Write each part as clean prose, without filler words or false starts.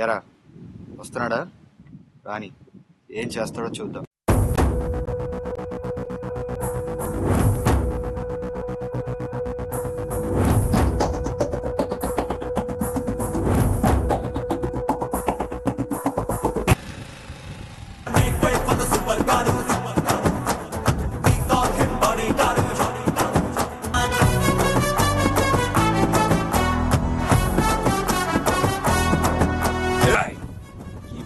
ఎరా వస్తున్నాడా? రాని ఏం చేస్తాడో చూద్దాం.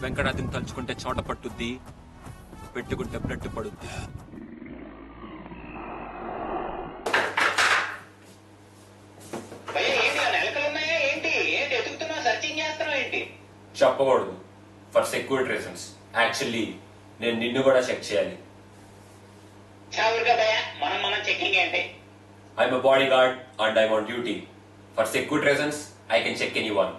వెంకటాద్రిని తలుచుకుంటే చోట పట్టుద్ది, పెట్టుకుంటే బ్లడ్ పడుద్ది. చెప్పకూడదు ఫర్ సెక్యూరిటీ రీజన్స్. యాక్చువల్లీ నేను నిన్ను కూడా చెక్ చేయాలి. I'm a bodyguard and I'm on duty. For security reasons I can check anyone.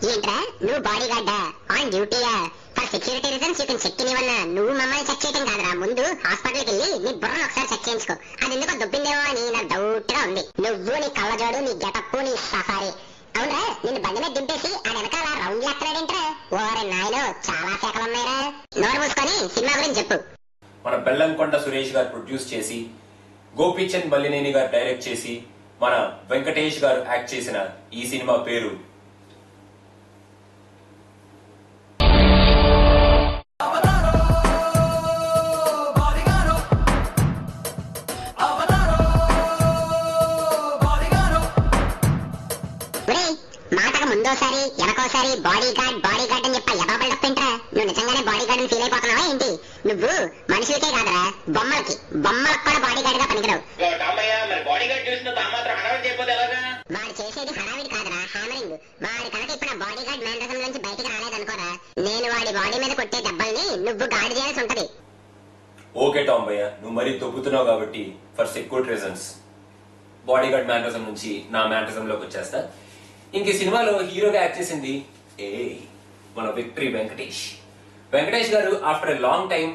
ఏంట్రా నువ్వు బాడీ గార్డా? ఆన్ డ్యూటీయా? For security reasons you can check anyone. నువ్వు మమ్మల్ని చెక్ చేయడం కాదురా, ముందు హాస్పిటల్కి వెళ్ళి నీ బుర్రను ఒకసారి చెక్ చేయించుకో. అది ఎందుకో దొబ్బిందేమో అని నాకు డౌట్ గా ఉంది. నువ్వు నీ కళ్ళజోడు, నీ గెటప్, నీ సఫారీ. అవునరా, నిన్ను బండి మీద దింపేసి ఆ వెనకాల రౌండ్ లేస్తున్నాడేంట్రా? ఓరే నాయనో, చాలా శాఖలున్నాయిరా. నోరు మూసుకొని సినిమా గురించి చెప్పు. మన బెల్లంకొండ సురేష్ గారు ప్రొడ్యూస్ చేసి, గోపీచంద్ బల్లినేని గారు డైరెక్ట్ చేసి, మన వెంకటేష్ గారు యాక్ట్ చేసిన ఈ సినిమా పేరు మాటకు ముందోసారి ఎనకోసారి బాడీ గార్డ్ అని చెప్పి ఎబాబల్ తప్పేంట్రా? నువ్వు నిజంగానే బాడీ గార్డ్ ఫీల్ అయిపోతున్నావా ఏంటి? నువ్వు మనుషులకే కాదురా, బొమ్మలకు కూడా బాడీ గార్డ్ గా పనికిరావు. వాడు చేసేది హడావిడి కాదురా, హ్యామరింగ్. వాడి కనుక ఇప్పుడు ఆ బాడీ గార్డ్ మేనరిజం నుంచి బయటకు రాలేదనుకోరా, నేను వాడి బాడీ మీద కొట్టే దెబ్బల్ని నువ్వు గార్డ్ చేయాల్సి ఉంటది. ఓకే టాంబయ్య, నువ్వు మరీ దొబ్బుతున్నావు కాబట్టి for security reasons body guard mannerism నుంచి నా మేనరిజం లోకి వచ్చేస్తా. ఇంక ఈ సినిమాలో హీరోగా యాక్ట్ చేసింది మన విక్టరీ వెంకటేష్ గారు. ఆఫ్టర్ ఎ లాంగ్ టైం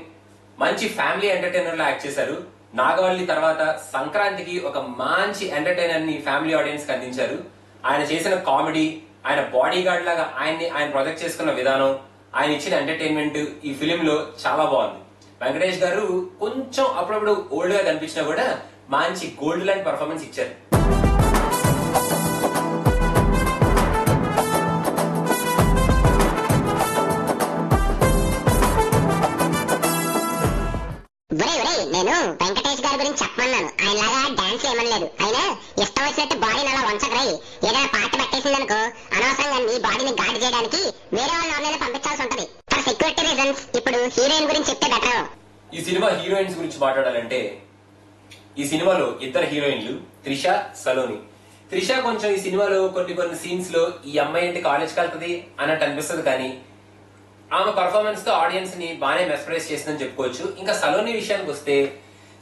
మంచి ఫ్యామిలీ ఎంటర్టైనర్ లో యాక్ట్ చేశారు. నాగవల్లి తర్వాత సంక్రాంతికి ఒక మంచి ఎంటర్టైనర్ ని ఫ్యామిలీ ఆడియన్స్ కి అందించారు. ఆయన చేసిన కామెడీ, ఆయన బాడీ గార్డ్ లాగా ఆయన ప్రొజెక్ట్ చేసుకున్న విధానం, ఆయన ఇచ్చిన ఎంటర్టైన్మెంట్ ఈ ఫిలిం లో చాలా బాగుంది. వెంకటేష్ గారు కొంచెం అప్పుడప్పుడు ఓల్డ్ గా కనిపించినా కూడా మంచి గోల్డ్ లాంటి పర్ఫార్మెన్స్ ఇచ్చారు. నేను వెంకటేష్ గారి గురించి చెప్పమన్నాను, ఆయన లాగా డాన్స్ ఏమనలేదు. అయినా ఇష్టం వచ్చినట్టు బాడీని అలా వంచకరై ఏదైనా పాట పెట్టేసిందనుకో, అనవసరంగా నీ బాడీని గాడి చేయడానికి వేరే వాళ్ళ ఆన్లైన్ పంపించాల్సి ఉంటది. ఫర్ సెక్యూరిటీ రీజన్స్ ఇప్పుడు హీరోయిన్ గురించి చెప్తే బెటర్. ఈ సినిమా హీరోయిన్స్ గురించి మాట్లాడాలంటే, ఈ సినిమాలో ఇద్దరు హీరోయిన్లు త్రిష, సలోని. త్రిష కొంచెం ఈ సినిమాలో కొన్ని సీన్స్ లో ఈ అమ్మాయి ఏంటి కాలేజ్కి వెళ్తుంది అన్నట్టు అనిపిస్తుంది, కానీ ఆమె పర్ఫార్మెన్స్ తో ఆడియన్స్ ని బాగానే మెస్పరైజ్ చేసిందని చెప్పుకోవచ్చు. ఇంకా సలోని విషయానికి వస్తే,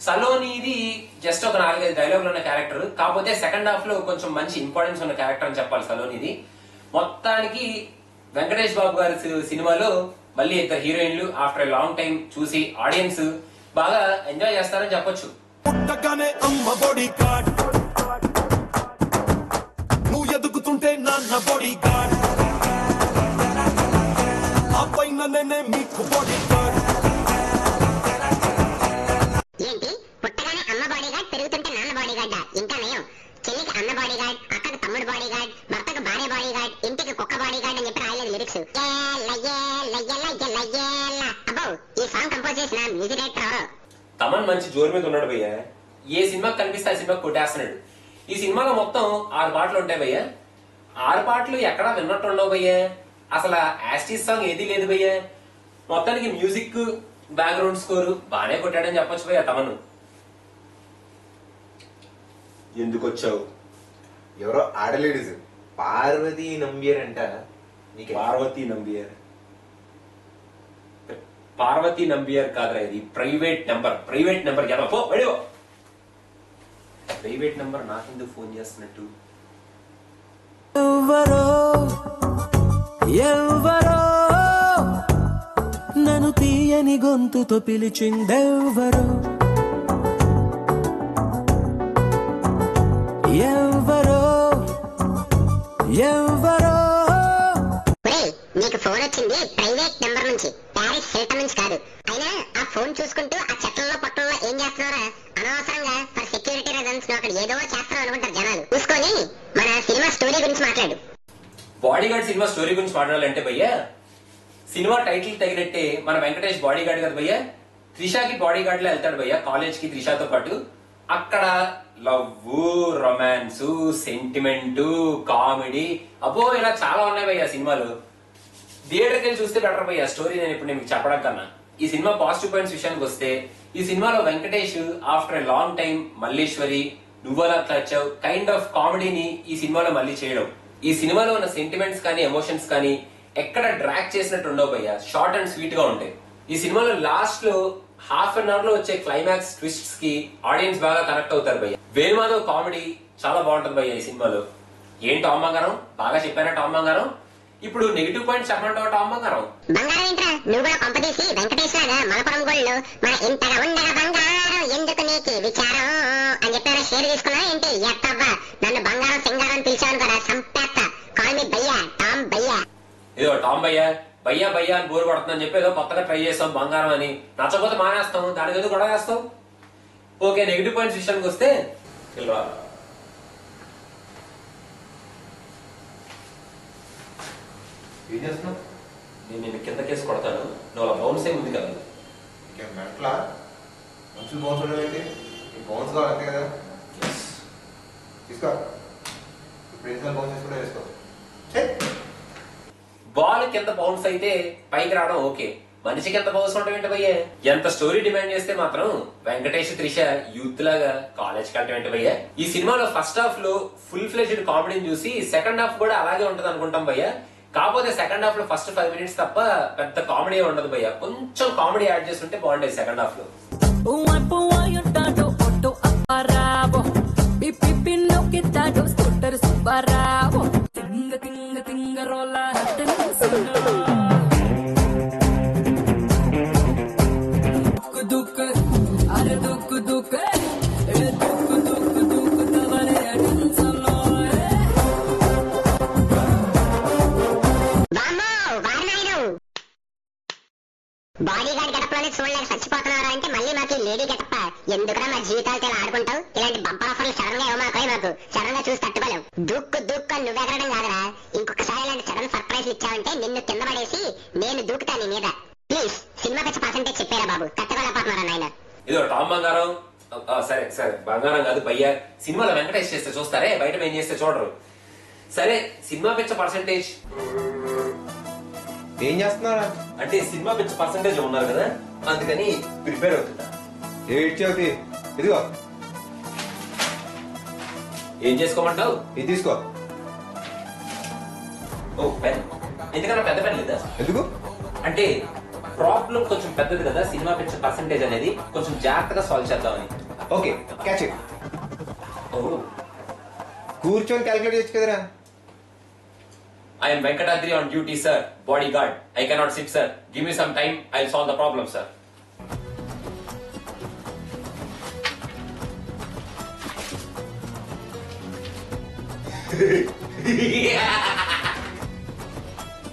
సలోనిది జస్ట్ ఒక 4-5 డైలాగులు ఉన్న క్యారెక్టర్, కాకపోతే సెకండ్ హాఫ్ లో కొంచెం మంచి ఇంపార్టెన్స్ ఉన్న క్యారెక్టర్ అని చెప్పాలి సలోనిది. మొత్తానికి వెంకటేష్ బాబు గారి సినిమాలో మళ్ళీ ఇద్దరు హీరోయిన్లు ఆఫ్టర్ ఎ లాంగ్ టైం చూసి ఆడియన్స్ బాగా ఎంజాయ్ చేస్తారని చెప్పొచ్చు. నువ్వు ఎదుగుతుంటే నాన్న బాడీ గార్డ్, ఏంటి పుట్టగానే అమ్మ బాడీ గార్డ్, పెరుగుతుంటే నాన్న బాడీ గార్డ్? ఇంకా నయం, చెల్లికి అన్న బాడీ గార్డ్, అక్కకు తమ్ముడు బాడీ గార్డ్, భర్తకు భార్య బాడీ గార్డ్, ఇంటికి కుక్క బాడీ గార్డ్ అని చెప్పి రాయలేదు లిరిక్స్. అబ్బో, ఈ సాంగ్ కంపోజ్ చేసిన మ్యూజిక్ డైరెక్టర్ తమన్ మంచి జోరు మీద ఉన్నాడు భయ్య. ఏ సినిమాకి కనిపిస్తే ఆ సినిమాకి కొట్టేస్తున్నాడు. ఈ సినిమాలో మొత్తం 6 పాటలు ఉంటాయి భయ్య. 6 పాటలు ఎక్కడా విన్నట్టు ఉండవు భయ్య. అసలు యాస్టీస్ సాంగ్ ఏది లేదు భయ్య. మొత్తానికి మ్యూజిక్, బ్యాక్గ్రౌండ్ స్కోర్ బానే కొట్టాడని చెప్పొచ్చు భయ్య తమను. ఎందుకు వచ్చావు? ఎవరో ఆడలేడీస్ పార్వతి నంబియర్ అంట. పార్వతి నంబియర్ కాదురా, ఇది ప్రైవేట్ నెంబర్. ప్రైవేట్ నెంబర్ ఎలా పో పడో. ప్రైవేట్ నెంబర్ నాకెందుకు ఫోన్ చేస్తున్నట్టు? ఎవరో నన్ను తీయని గొంతుతో పిలిచిందెవ్వరో, ఎవరో ఎవరో. ఫోన్ వచ్చింది ప్రైవేట్ నెంబర్ నుంచి, ప్యారిస్ హిల్టన్ నుంచి కాదు. అయినా ఆ ఫోన్ చూసుకుంటూ ఆ చెట్లలో పట్టణంలో ఏం చేస్తున్నారా? అనవసరంగా ఫర్ సెక్యూరిటీ రీజన్స్ నువ్వు అక్కడ ఏదో చేస్తున్నావు అనుకుంటారు జనాలు. చూసుకొని మన సినిమా స్టోరీ గురించి మాట్లాడు. బాడీగార్డ్ సినిమా స్టోరీ గురించి మాట్లాడాలంటే భయ్యా, సినిమా టైటిల్ తగినట్టే మన వెంకటేష్ బాడీగార్డ్ కదా భయ్యా. త్రిషాకి బాడీగార్డ్ లో వెళ్తాడు భయ్యా కాలేజ్ కి త్రిషాతో పాటు. అక్కడ లవ్, రొమాన్స్, సెంటిమెంట్, కామెడీ, అబ్బో ఇలా చాలా ఉన్నాయి భయ్యా సినిమాలు. థియేటర్కి వెళ్ళి చూస్తే బెటర్ భయ్యా స్టోరీ. నేను ఇప్పుడు మీకు చెప్పడం కన్నా ఈ సినిమా పాజిటివ్ పాయింట్స్ విషయానికి వస్తే, ఈ సినిమాలో Venkatesh after a long time Malleswari, నువ్వలా క్లచ్చావ్ కైండ్ ఆఫ్ కామెడీని ఈ సినిమాలో మళ్ళీ చేయడం. ఈ సినిమాలో ఉన్న సెంటిమెంట్స్ కానీ ఎమోషన్స్ కానీ ఎక్కడ డ్రాక్ చేసినట్టు ఉండవు భయ్యా, షార్ట్ అండ్ స్వీట్ గా ఉంటాయి. ఈ సినిమాలో లాస్ట్ లో హాఫ్ అన్ అవర్ లో వచ్చే క్లైమాక్స్ ట్విస్ట్స్ కి ఆడియన్స్ బాగా కనెక్ట్ అవుతారు భయ్య. వేణుమాధవ్ కామెడీ చాలా బాగుంటుంది భయ్య ఈ సినిమాలో. ఏం టామ్ బంగారం, బాగా చెప్పారా టామ్ బంగారం? ఇప్పుడు నెగిటివ్ పాయింట్ చెప్పమంటావా టామ్ బంగారం? బంగారం ఏంట్రా, నువ్వు కూడా కొంపదీసి వెంకటేష్ లాగా మలపురం గోళ్ళు మన ఇంతగా ఉండగా బంగారం ఎందుకు నీకు విచారం అని చెప్పి షేర్ తీసుకున్నా ఏంటి? ఎత్తవ్వా, నన్ను బంగారం సింగారం అని పిలిచాను కదా, సంపేత్త. కాల్ మీ భయ్యా, టామ్ భయ్యా. ఏదో టామ్ భయ్యా భయ్యా భయ్యా అని బోర్ పడుతుందని చెప్పి ఏదో కొత్తగా ట్రై చేస్తాం బంగారం అని. నచ్చకపోతే మానేస్తాం, దానికి ఏదో గొడవ చేస్తాం. ఓకే, నెగిటివ్ పాయింట్స్ విషయానికి వస్తే ఏం చేస్తున్నావు? నేను నిన్ను కింద కేసు కొడతాను, నువ్వు అలా బౌన్స్ అయి ఉంది కదా. ఇంకేం మెంటలా? మనుషులు బౌన్స్ ఉండేది, నీకు బౌన్స్ కావాలి అంతే కదా. తీసుకో, ఇప్పుడు ఎన్నిసార్లు బౌన్స్ చేసుకుంటే వేసుకో. బాల్ కింద బౌన్స్ అయితే పైకి రావడం ఓకే, మనిషికి ఎంత బౌన్స్ ఉండడం ఏంటి భయ్యా? ఎంత స్టోరీ డిమాండ్ చేస్తే మాత్రం వెంకటేష్ త్రిష యూత్ లాగా కాలేజ్కి వెళ్ళటం ఏంటి భయ్యా? ఈ సినిమాలో ఫస్ట్ హాఫ్ లో ఫుల్ ఫ్లెజ్డ్ కామెడీని చూసి సెకండ్ హాఫ్ కూడా అలాగే ఉంటది అనుకుంటాం భయ్యా. కాకపోతే సెకండ్ హాఫ్ లో ఫస్ట్ 5 minutes తప్ప పెద్ద కామెడీ ఉండదు భయ్యా. కొంచెం కామెడీ యాడ్ చేస్తుంటే బాగుండేది సెకండ్ హాఫ్ లో. బాడీగార్డ్ గడపలోనే చూడలేక చచ్చిపోతున్నారా అంటే మళ్ళీ మాకు లేడీ గడప ఎందుకురా మా జీవితాలతో ఇలా ఆడుకుంటావు? ఇలాంటి బంపర్ ఆఫర్లు సడన్ గా ఇవ్వమాకోయి, మాకు సడన్ గా చూసి తట్టుకోలేవు. దూక్కు దూక్కు నువ్వెగరడం కాదురా, ఇంకొకసారి ఇలాంటి సడన్ సర్ప్రైజ్ ఇచ్చావంటే నిన్ను కింద పడేసి నేను దూకుతా నీ మీద. ప్లీజ్ సినిమా వచ్చి పర్సెంటేజ్ చెప్పారా బాబు, తట్టుకోలేకపోతున్నారా నాయన? ఇదో టామ్ బంగారం, సరే సరే బంగారం కాదు భయ్యా, సినిమాలో వెంకటేష్ చేస్తే చూస్తారే, బయట ఏం చేస్తే చూడరు. సరే సినిమా పిచ్చ పర్సెంటేజ్ ఏం చేస్తున్నారా? అంటే సినిమా పిచ్చ పర్సెంటేజ్ ఉన్నారు కదా, అందుకని ప్రిపేర్ అవుతుందా. ఏడ్చేవుతి, ఇదిగో ఏం చేసుకోమంటావు? ఇది తీసుకో. ఓ పెన్, ఎందుకన్నా పెద్ద పెన్ లేదా? ఎందుకు? అంటే ప్రాబ్లం కొంచెం పెద్దది కదా సినిమా పిచ్చ పర్సెంటేజ్ అనేది, కొంచెం జాగ్రత్తగా సాల్వ్ చేద్దామని. Okay, catch it. ఓ కూర్చొని క్యాల్కులేట్ చేయొచ్చు కదరా. I am Venkatadri on duty, sir. Bodyguard. I cannot sit, sir. Give me some time. I'll solve the problem, sir.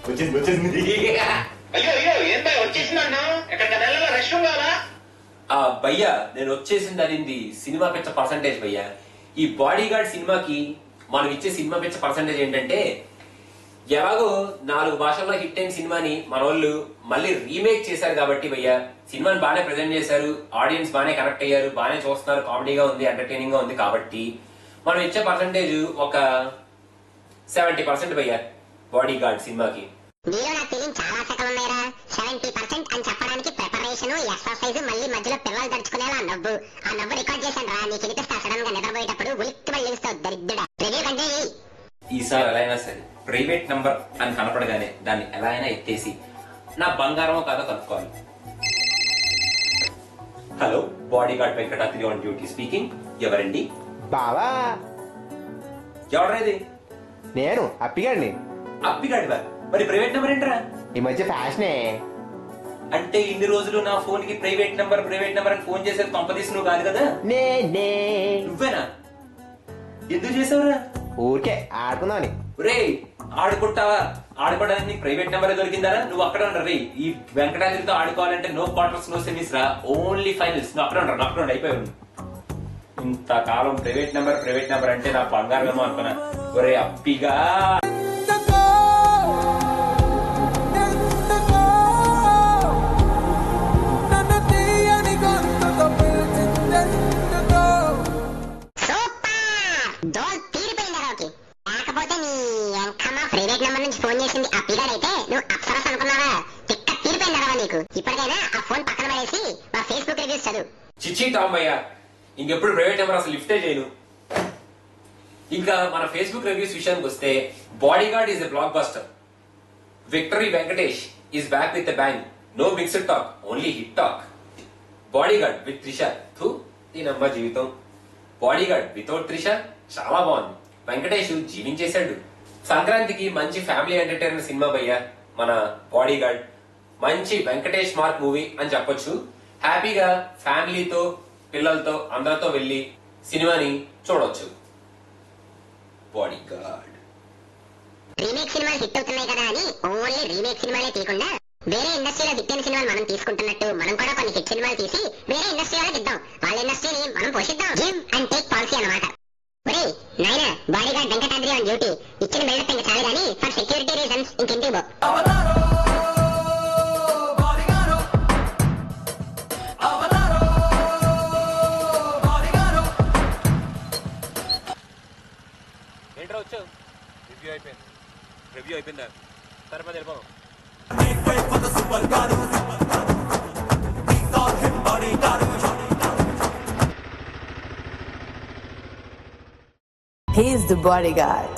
వచ్చేసింది. అయ్యో అయ్యో ఏం భయ వచ్చేసిందన్నా? ఎక్కడికి వెళ్ళాలా? రష్ కావాలా? భయ్యా నేను వచ్చేసింది అనింది సినిమా పిచ్చ పర్సెంటేజ్ భయ్యా. ఈ బాడీగార్డ్ సినిమాకి మనం ఇచ్చే సినిమా పిచ్చ పర్సెంటేజ్ ఏంటంటే, ఎలాగో 4 భాషల్లో హిట్ అయిన సినిమాని మన వాళ్ళు మళ్ళీ రీమేక్ చేశారు కాబట్టి భయ్యా, సినిమాని బాగానే ప్రెజెంట్ చేశారు, ఆడియన్స్ బాగానే కనెక్ట్ అయ్యారు, బాగానే చూస్తున్నారు, కామెడీగా ఉంది, ఎంటర్టైనింగ్ గా ఉంది కాబట్టి మనం ఇచ్చే పర్సెంటేజ్ ఒక 70% భయ్యా బాడీగార్డ్ సినిమాకి. నీలో నా ఫీలింగ్ చాలా సెకలు ఉన్నాయిరా. 70% అని చెప్పడానికి ప్రిపరేషన్, ఎక్సర్సైజ్, మళ్ళీ మధ్యలో పిల్లలు తడుచుకునేలా నవ్వు. ఆ నవ్వు రికార్డ్ చేశాను రా, నీకు వినిపిస్తా సడన్ గా నిద్రపోయేటప్పుడు ఉలిక్కి మళ్ళీ నిలుస్తావు దరిద్రుడా. రివ్యూ కంటే ఈసారి ఎలా అయినా సరే ప్రైవేట్ నంబర్ అని కనపడగానే దాన్ని ఎలా అయినా ఎత్తేసి నా బంగారమో కాదో కనుక్కోవాలి. Hello, bodyguard Venkatadri on duty speaking. ఎవరండి? బావా, ఎవరైంది? నేను అప్పిగాడిని. అప్పిగాడివా? మరి ప్రైవేట్ నెంబర్ ఏంట్రా? ఈ మధ్య ఫ్యాషనే. అంటే ఇన్ని రోజులు నా ఫోన్ కి ప్రైవేట్ నెంబర్ అని ఫోన్ చేసేది పంపదీసి నువ్వు కాదు కదా? నేనే. నువ్వేనా? ఎందుకు చేసావురా? ఊరికే ఆడుకుందామని. రే ఆడుకుంటావా? ఆడుకోవడానికి నీకు ప్రైవేట్ నెంబర్ దొరికిందారా? నువ్వు అక్కడ ఉండరు. ఈ వెంకటాద్రితో ఆడుకోవాలంటే నో క్వార్టర్స్ నో సెమీస్ రా, ఓన్లీ ఫైనల్స్. నువ్వు అక్కడ ఉండరు, అక్కడ అయిపోయావు. ఇంతకాలం ప్రైవేట్ నెంబర్ అంటే నా బంగారమేమో అనుకున్నా. ఒరే అప్పిగా ప్రైవేట్ నెంబర్ నుంచి ఫోన్ చేసింది ఆ పిగాడ్ అయితే నువ్వు అప్సరస్ అనుకున్నావా? తిక్క తీరిపోయిందరా నీకు. ఇప్పటికైనా ఆ ఫోన్ పక్కన పడేసి మా ఫేస్బుక్ రివ్యూస్ చదువు. చిచ్చి టాంబయ్య, ఇంకెప్పుడు ప్రైవేట్ నెంబర్ అసలు లిఫ్టే చేయను. ఇంకా మన ఫేస్బుక్ రివ్యూస్ విషయానికి వస్తే, bodyguard is a blockbuster. Victory Venkatesh is back with a bang. No mixed talk, only hit talk. Bodyguard with Trisha, దీనమ్మ జీవితం. బాడీ గార్డ్ వితౌట్ త్రిష చాలా బాగుంది. వెంకటేష్ జీవించేశాడు. సంక్రాంతికి మంచి ఫ్యామిలీ ఎంటర్టైనర్ సినిమా భయ్య మన బాడీ గార్డ్. మంచి వెంకటేష్ మార్క్ మూవీ అని చెప్పొచ్చు. హ్యాపీగా ఫ్యామిలీతో పిల్లలతో అందరితో వెళ్లి సినిమాని చూడొచ్చు. Body guard. రీమేక్ సినిమాలు హిట్ అవుతున్నాయి కదా అని ఓన్లీ రీమేక్ సినిమాలే తీయకుండా వేరే ఇండస్ట్రీలో హిట్ అయిన సినిమాలు మనం తీసుకుంటున్నట్టు మనం కూడా కొన్ని హిట్ సినిమాలు తీసి వేరే ఇండస్ట్రీ వాళ్ళకి ఇద్దాం. వాళ్ళ ఇండస్ట్రీని మనం పోషిద్దాం. గివ్ అండ్ టేక్ పాలసీ అన్నమాట. నాయనా body guard Venkatadri on duty. ఇచ్చిన బిల్డప్ ఇంకా చాలు కానీ ఫర్ సెక్యూరిటీ రీజన్స్ ఇంకింటికి పో. ఏంట్రా వచ్చావు? రివ్యూ అయిపోయిందా? తర్వాత వెళ్ళిపోదాం. He's the bodyguard.